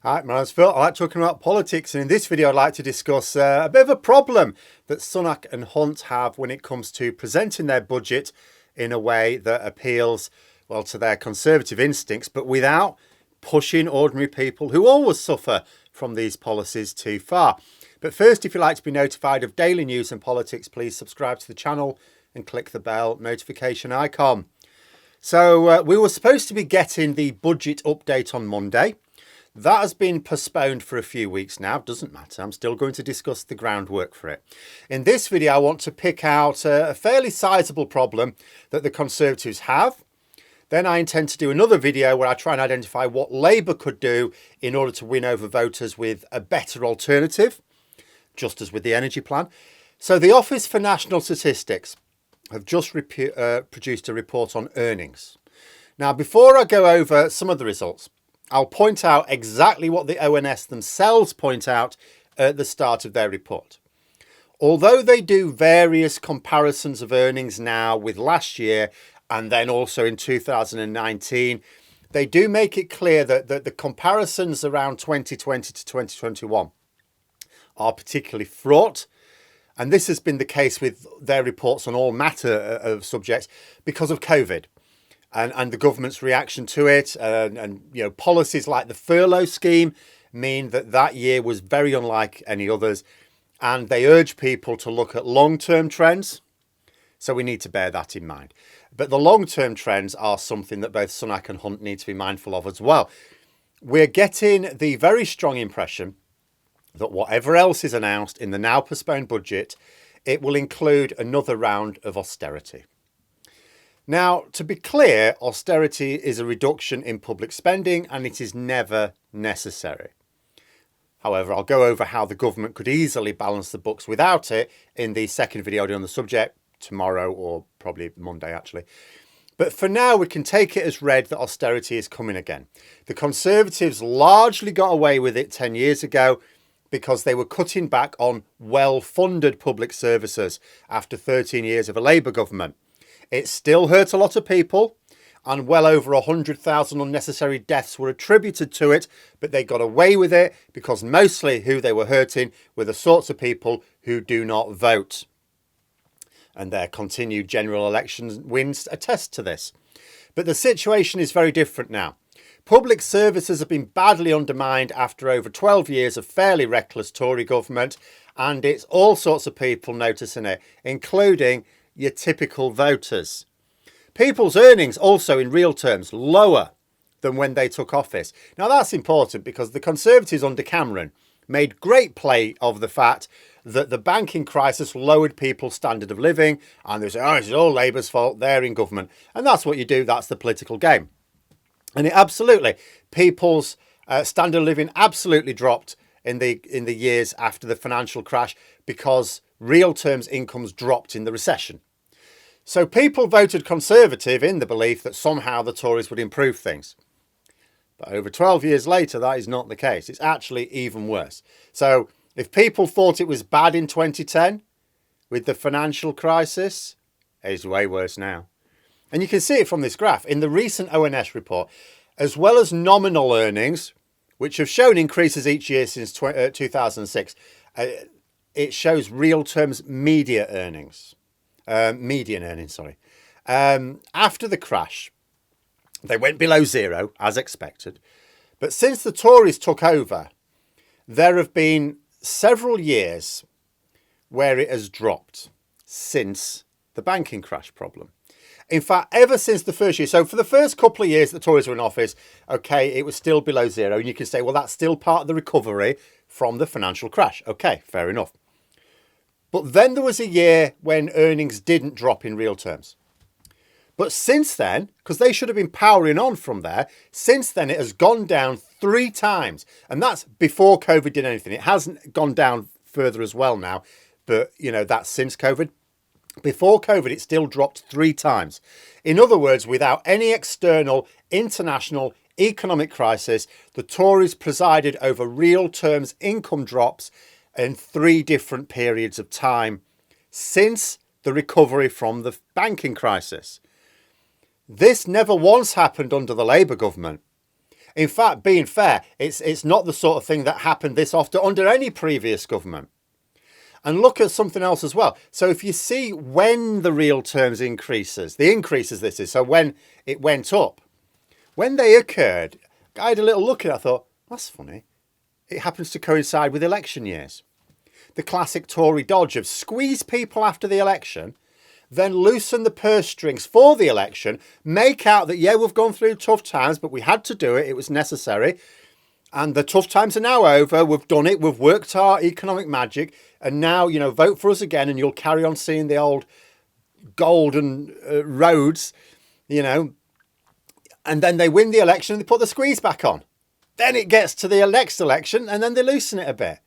Hi, my name's Phil. I like talking about politics, and in this video I'd like to discuss a bit of a problem that Sunak and Hunt have when it comes to presenting their budget in a way that appeals, well, to their conservative instincts, but without pushing ordinary people who always suffer from these policies too far. But first, if you'd like to be notified of daily news and politics, please subscribe to the channel and click the bell notification icon. So we were supposed to be getting the budget update on Monday. That has been postponed for a few weeks now. Doesn't matter. I'm still going to discuss the groundwork for it. In this video, I want to pick out a fairly sizable problem that the Conservatives have. Then I intend to do another video where I try and identify what Labour could do in order to win over voters with a better alternative, just as with the energy plan. So the Office for National Statistics have just produced a report on earnings. Now, before I go over some of the results, I'll point out exactly what the ONS themselves point out at the start of their report. Although they do various comparisons of earnings now with last year and then also in 2019, they do make it clear that the comparisons around 2020 to 2021 are particularly fraught. And this has been the case with their reports on all matter of subjects because of COVID. And the government's reaction to it, and policies like the furlough scheme mean that year was very unlike any others, and they urge people to look at long-term trends. So we need to bear that in mind. But the long-term trends are something that both Sunak and Hunt need to be mindful of as well. We're getting the very strong impression that whatever else is announced in the now postponed budget, it will include another round of austerity. Now, to be clear, austerity is a reduction in public spending and it is never necessary. However, I'll go over how the government could easily balance the books without it in the second video on the subject tomorrow, or probably Monday actually. But for now, we can take it as read that austerity is coming again. The Conservatives largely got away with it 10 years ago because they were cutting back on well-funded public services after 13 years of a Labour government. It still hurt a lot of people, and well over 100,000 unnecessary deaths were attributed to it, but they got away with it because mostly who they were hurting were the sorts of people who do not vote. And their continued general election wins attest to this. But the situation is very different now. Public services have been badly undermined after over 12 years of fairly reckless Tory government, and it's all sorts of people noticing it, including your typical voters. People's earnings also in real terms lower than when they took office. Now that's important because the Conservatives under Cameron made great play of the fact that the banking crisis lowered people's standard of living, and they say, oh, it's all Labour's fault, they're in government. And that's what you do, that's the political game. And it absolutely, people's standard of living absolutely dropped in the years after the financial crash because real terms incomes dropped in the recession. So people voted Conservative in the belief that somehow the Tories would improve things. But over 12 years later, that is not the case. It's actually even worse. So if people thought it was bad in 2010 with the financial crisis, it's way worse now. And you can see it from this graph. In the recent ONS report, as well as nominal earnings, which have shown increases each year since 2006, it shows real terms median earnings. After the crash, they went below zero, as expected. But since the Tories took over, there have been several years where it has dropped since the banking crash problem. In fact, ever since the first year, so for the first couple of years the Tories were in office, okay, it was still below zero. And you can say, well, that's still part of the recovery from the financial crash. Okay, fair enough. But then there was a year when earnings didn't drop in real terms. But since then, because they should have been powering on from there, since then it has gone down 3 times. And that's before COVID did anything. It hasn't gone down further as well now. But, that's since COVID. Before COVID, it still dropped 3 times. In other words, without any external, international, economic crisis, the Tories presided over real terms income drops in 3 different periods of time since the recovery from the banking crisis. This never once happened under the Labour government. In fact, being fair, it's not the sort of thing that happened this often under any previous government. And look at something else as well. So if you see when the real terms increases, the increases this is, so when it went up, when they occurred, I had a little look at it, I thought, that's funny. It happens to coincide with election years. The classic Tory dodge of squeeze people after the election, then loosen the purse strings for the election, make out that, yeah, we've gone through tough times, but we had to do it. It was necessary. And the tough times are now over. We've done it. We've worked our economic magic. And now, vote for us again and you'll carry on seeing the old golden roads, And then they win the election and they put the squeeze back on. Then it gets to the next election and then they loosen it a bit.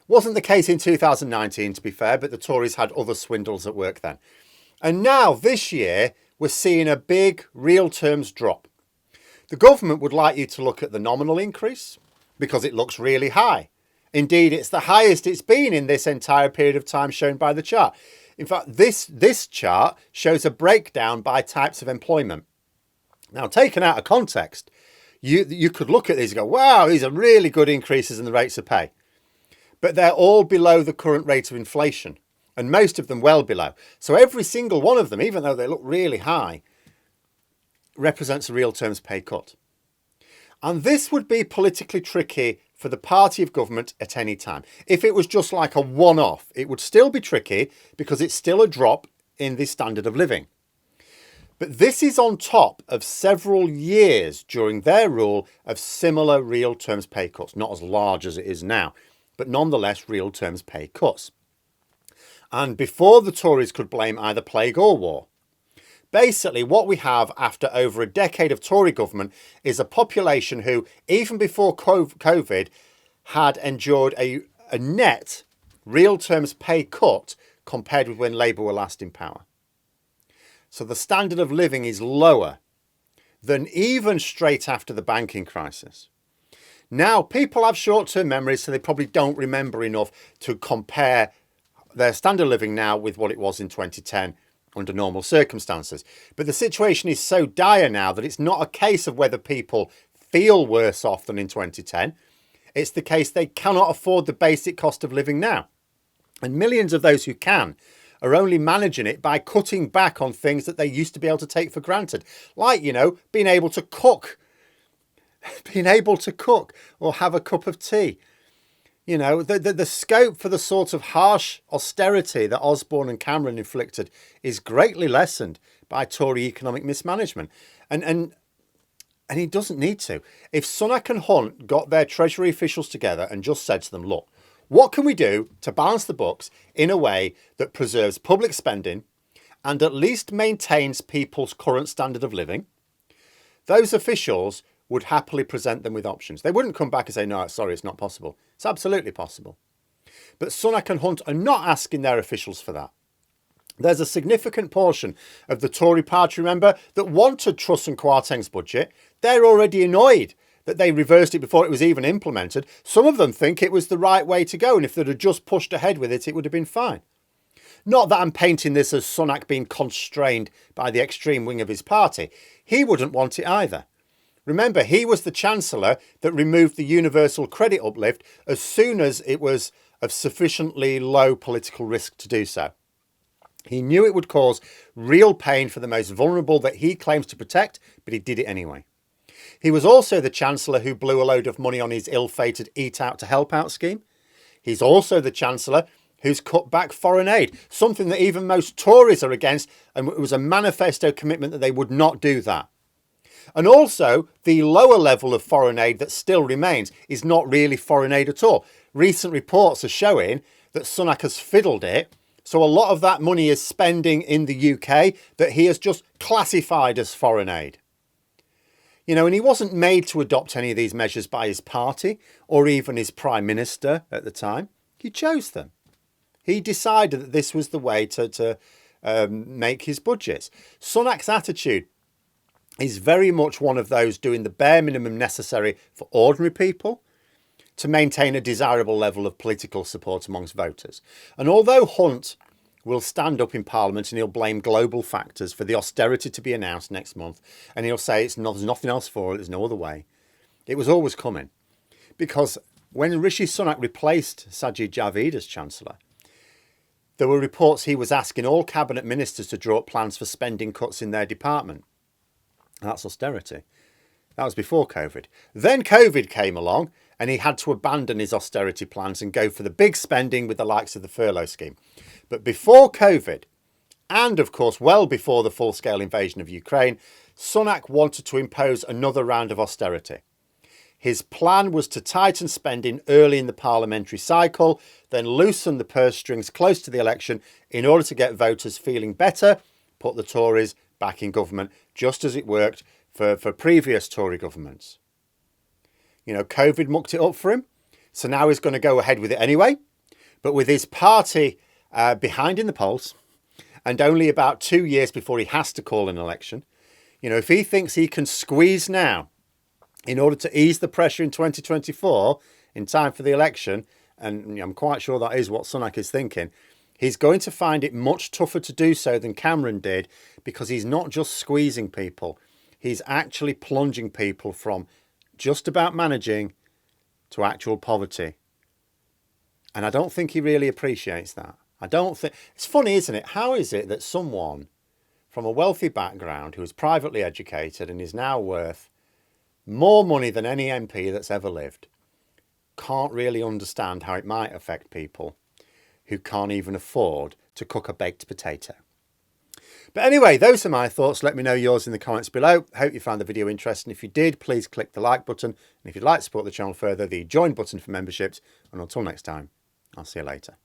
Wasn't the case in 2019, to be fair, but the Tories had other swindles at work then. And now this year, we're seeing a big real terms drop. The government would like you to look at the nominal increase because it looks really high. Indeed, it's the highest it's been in this entire period of time shown by the chart. In fact, this chart shows a breakdown by types of employment. Now, taken out of context, you could look at these and go, wow, these are really good increases in the rates of pay. But they're all below the current rate of inflation, and most of them well below. So every single one of them, even though they look really high, represents a real terms pay cut. And this would be politically tricky for the party of government at any time. If it was just like a one-off, it would still be tricky because it's still a drop in the standard of living. But this is on top of several years during their rule of similar real terms pay cuts, not as large as it is now, but nonetheless real terms pay cuts. And before the Tories could blame either plague or war. Basically, what we have after over a decade of Tory government is a population who, even before COVID, had endured a net real terms pay cut compared with when Labour were last in power. So the standard of living is lower than even straight after the banking crisis. Now, people have short-term memories, so they probably don't remember enough to compare their standard of living now with what it was in 2010 under normal circumstances. But the situation is so dire now that it's not a case of whether people feel worse off than in 2010. It's the case they cannot afford the basic cost of living now. And millions of those who can are only managing it by cutting back on things that they used to be able to take for granted. Like, being able to cook. Being able to cook or have a cup of tea. The scope for the sort of harsh austerity that Osborne and Cameron inflicted is greatly lessened by Tory economic mismanagement. And he doesn't need to. If Sunak and Hunt got their Treasury officials together and just said to them, look, what can we do to balance the books in a way that preserves public spending and at least maintains people's current standard of living? Those officials would happily present them with options. They wouldn't come back and say, no, sorry, it's not possible. It's absolutely possible. But Sunak and Hunt are not asking their officials for that. There's a significant portion of the Tory party, remember, that wanted Truss and Kwarteng's budget. They're already annoyed that they reversed it before it was even implemented. Some of them think it was the right way to go, and if they'd have just pushed ahead with it, it would have been fine. Not that I'm painting this as Sunak being constrained by the extreme wing of his party. He wouldn't want it either. Remember, he was the Chancellor that removed the universal credit uplift as soon as it was of sufficiently low political risk to do so. He knew it would cause real pain for the most vulnerable that he claims to protect, but he did it anyway. He was also the Chancellor who blew a load of money on his ill-fated Eat Out to Help Out scheme. He's also the Chancellor who's cut back foreign aid, something that even most Tories are against, and it was a manifesto commitment that they would not do that. And also, the lower level of foreign aid that still remains is not really foreign aid at all. Recent reports are showing that Sunak has fiddled it, so a lot of that money is spending in the UK that he has just classified as foreign aid. And he wasn't made to adopt any of these measures by his party or even his Prime Minister at the time. He chose them. He decided that this was the way to make his budgets. Sunak's attitude is very much one of those doing the bare minimum necessary for ordinary people to maintain a desirable level of political support amongst voters. And although Hunt will stand up in Parliament and he'll blame global factors for the austerity to be announced next month. And he'll say there's nothing else for it, there's no other way. It was always coming. Because when Rishi Sunak replaced Sajid Javid as Chancellor, there were reports he was asking all cabinet ministers to draw up plans for spending cuts in their department. That's austerity. That was before COVID. Then COVID came along and he had to abandon his austerity plans and go for the big spending with the likes of the furlough scheme. But before COVID, and of course well before the full-scale invasion of Ukraine, Sunak wanted to impose another round of austerity. His plan was to tighten spending early in the parliamentary cycle, then loosen the purse strings close to the election in order to get voters feeling better, put the Tories back in government, just as it worked for previous Tory governments. You know, COVID mucked it up for him, so now he's going to go ahead with it anyway. But with his party behind in the polls, and only about 2 years before he has to call an election, you know, if he thinks he can squeeze now in order to ease the pressure in 2024 in time for the election, and I'm quite sure that is what Sunak is thinking, he's going to find it much tougher to do so than Cameron did, because he's not just squeezing people. He's actually plunging people from just about managing to actual poverty. And I don't think he really appreciates that. I don't think... It's funny, isn't it? How is it that someone from a wealthy background who is privately educated and is now worth more money than any MP that's ever lived can't really understand how it might affect people who can't even afford to cook a baked potato? But anyway, those are my thoughts. Let me know yours in the comments below. Hope you found the video interesting. If you did, please click the like button. And if you'd like to support the channel further, the join button for memberships. And until next time, I'll see you later.